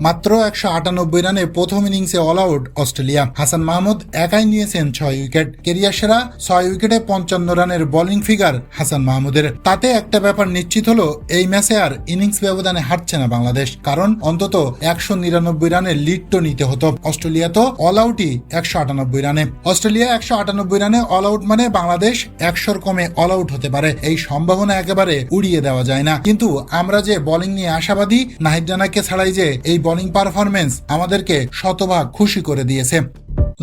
মাত্র 198 রানে প্রথম ইনিংসে all out Australia. Hasan Mahmud একাই নিয়েছেন 6 উইকেট। কেরিয়ার সেরা 6 উইকেটে 55 রানের বোলিং ফিগার হাসান মাহমুদের। তাতে একটা ব্যাপার নিশ্চিত হলো, এই ম্যাচে আর ইনিংস ব্যবধানে হারছে না বাংলাদেশ, কারণ অন্তত 199 রানের লিড তো নিতে হতো। অস্ট্রেলিয়া তো অল আউটই 198 রানে। অস্ট্রেলিয়া 198 রানে অল আউট মানে বাংলাদেশ 100 কমে অল আউট হতে পারে। এই সম্ভাবনা একেবারে উড়িয়ে দেওয়া যায় না। কিন্তু আমরা যে বোলিং নিয়ে আশাবাদী, নাহিদ রানাকে ছাড়াই যে এই বোলিং পারফরমেন্স আমাদেরকে শতভাগ খুশি করে দিয়েছে।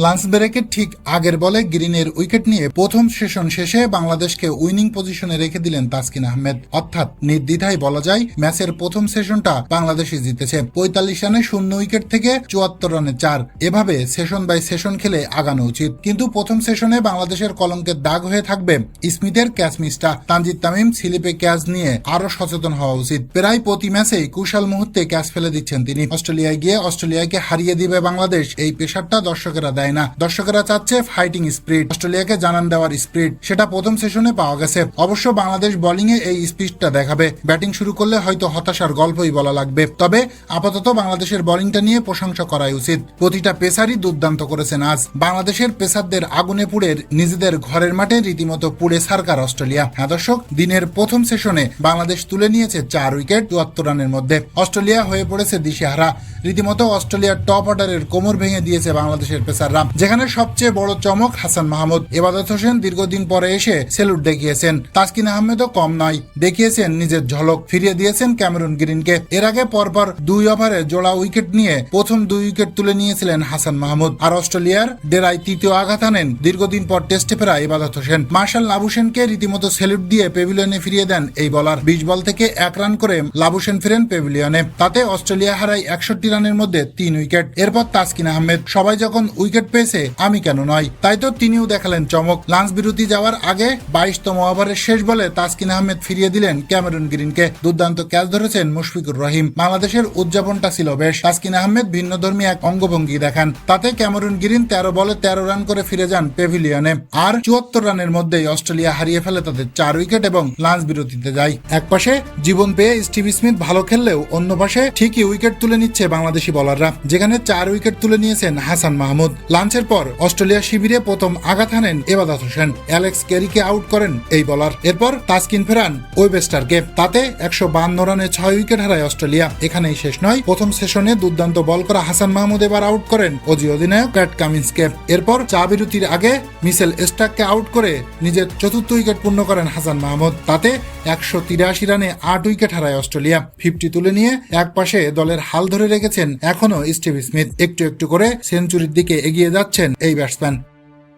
লাঞ্চ ব্রেকের ঠিক আগের বলে গ্রিনের উইকেট নিয়ে প্রথম সেশন শেষে বাংলাদেশকে উইনিং পজিশনে রেখে দিলেন তাসকিন আহমেদ। অর্থাৎ নির্দ্বিধায় বলা যায় ম্যাচের প্রথম সেশনটা বাংলাদেশই জিতেছে। 45 রানে 0 উইকেট থেকে 74 রানে 4। এভাবে সেশন বাই সেশন খেলে আগানো উচিত। কিন্তু প্রথম সেশনে বাংলাদেশের কলঙ্কের দাগ হয়ে থাকবে স্মিথের ক্যাচ মিসটা। তানজিদ তামিম স্লিপে ক্যাচ নিয়ে আরো সচেতন হওয়া উচিত। প্রায় প্রতি ম্যাচেই কুশাল মুহূর্তে ক্যাচ ফেলে দিচ্ছেন তিনি। অস্ট্রেলিয়ায় গিয়ে অস্ট্রেলিয়াকে হারিয়ে দিবে বাংলাদেশ, এই প্রেশারটা দর্শকেরা দেয় না। দর্শকেরা চাচ্ছে ফাইটিং স্পিরিট, অস্ট্রেলিয়াকে জানান দেওয়ার স্পিরিট। সেটা প্রথম সেশনে পাওয়া গেছে। অবশ্য বাংলাদেশ বোলিং এ এই স্পিরিটটা দেখাবে। ব্যাটিং শুরু করলে হয়তো হতাশার গল্পই বলা লাগবে। তবে আপাতত বাংলাদেশের বোলিংটা নিয়ে প্রশংসা করাই উচিত। প্রতিটা পেসারই দুর্দান্ত করেছেন আজ। বাংলাদেশের পেসারদের আগুনে পুড়ে নিজেদের ঘরের মাঠে রীতিমতো পুড়ে সারকার অস্ট্রেলিয়া। হ্যাঁ দর্শক, দিনের প্রথম সেশনে বাংলাদেশ তুলে নিয়েছে 4 উইকেট 74 রানের মধ্যে। অস্ট্রেলিয়া হয়ে পড়েছে দিশেহারা। রীতিমতো অস্ট্রেলিয়ার টপ অর্ডারের কোমর ভেঙে দিয়েছে বাংলাদেশের পেসাররা। যেখানে সবচেয়ে বড় চমক হাসান মাহমুদ। ইবাদত হোসেন দীর্ঘদিন পরে এসে সেলুট দেখিয়েছেন। তাসকিন আহমেদও কম নয়, দেখিয়েছেন নিজের ঝলক, ফিরিয়ে দিয়েছেন ক্যামেরুন গ্রিনকে। এর আগে পরপর 2 ওভারে জোড়া উইকেট নিয়ে প্রথম 2 উইকেট তুলে নিয়েছিলেন হাসান মাহমুদ। আর অস্ট্রেলিয়ার ডেরায় তৃতীয় আঘাত আনেন দীর্ঘদিন পর টেস্টে ফেরা ইবাদত হোসেন। মার্শাল লাবুসেনকে রীতিমতো সেলুট দিয়ে পেভিলিয়নে ফিরিয়ে দেন এই বলার। 20 বল থেকে 1 রান করে লাবুসেন ফিরেন পেভিলিয়নে। তাতে অস্ট্রেলিয়া হারায় 61 রানের মধ্যে 3 উইকেট। এরপর তাসকিন আহমেদ। সবাই যখন উইকেট পেয়েছে আমি কেন নয়, তাই তো তিনিও দেখালেন চমক। লাঞ্চ বিরতি যাওয়ার আগে 22তম ওভারের শেষ বলে তাসকিন আহমেদ ফিরিয়ে দিলেন ক্যামেরুন গ্রিনকে। দুর্দান্ত ক্যাচ ধরেছেন মুশফিকুর রহিম। বাংলাদেশের উদযাপনটা ছিল বেশ। তাসকিন আহমেদ ভিন্নধর্মী এক অঙ্গভঙ্গি দেখান। তাতে ক্যামেরুন গ্রিন 13 বলে 13 রান করে ফিরে যান পেভিলিয়নে। আর 74 রানের মধ্যেই অস্ট্রেলিয়া হারিয়ে ফেলে তাদের 4 উইকেট এবং লাঞ্চ বিরতিতে যায়। একপাশে জীবন পেয়ে স্টিভ স্মিথ ভালো খেললেও অন্য পাশে ঠিকই উইকেট তুলে নিচ্ছে বাংলাদেশি বোলাররা, যেখানে 4 উইকেট তুলে নিয়েছেন হাসান মাহমুদ। লাঞ্চের পর অস্ট্রেলিয়া শিবিরে প্রথম আঘাত হানেন ইবাদত হোসেন। অ্যালেক্স ক্যারিকে আউট করেন এই বোলার। এরপর তাসকিন ফেরান ওয়েবস্টারকে। তাতে 152 রানে 6 উইকেট হারায় অস্ট্রেলিয়া। এখানেই শেষ নয়, প্রথম সেশনে দুর্দান্ত বল করা হাসান মাহমুদ এবার আউট করেন অজি অধিনায়ক প্যাট কামিন্সকে। এরপর চা বিরতির আগে মিচেল স্টার্ককে আউট করে নিজের 4র্থ উইকেট পূর্ণ করেন হাসান মাহমুদ। তাতে 183 রানে 8 উইকেট হারায় অস্ট্রেলিয়া। 50 তুলে নিয়ে একপাশে দলের হাল ধরে রেখেছেন এখনো স্টিভ স্মিথ। একটু একটু করে সেঞ্চুরির দিকে এগিয়ে যাচ্ছেন এই ব্যাটসম্যান।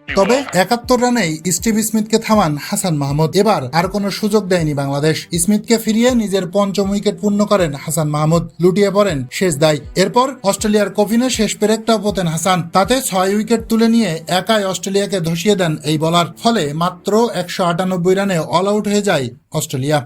তবে 71 রানেই স্টিভ স্মিথকে থামান হাসান মাহমুদ। এবার আর কোনো সুযোগ দেয়নি বাংলাদেশ। স্মিথকে ফিরিয়ে নিজের 5ম উইকেট পূর্ণ করেন হাসান মাহমুদ। লুটিয়ে পড়েন শেষ দায়। এরপর অস্ট্রেলিয়ার কফিনে শেষ পেরেকটাও পোতেন হাসান। তাতে 6 উইকেট তুলে নিয়ে একাই অস্ট্রেলিয়াকে ধসিয়ে দেন এই বোলার। ফলে মাত্র 198 রানে অল আউট হয়ে যায় অস্ট্রেলিয়া।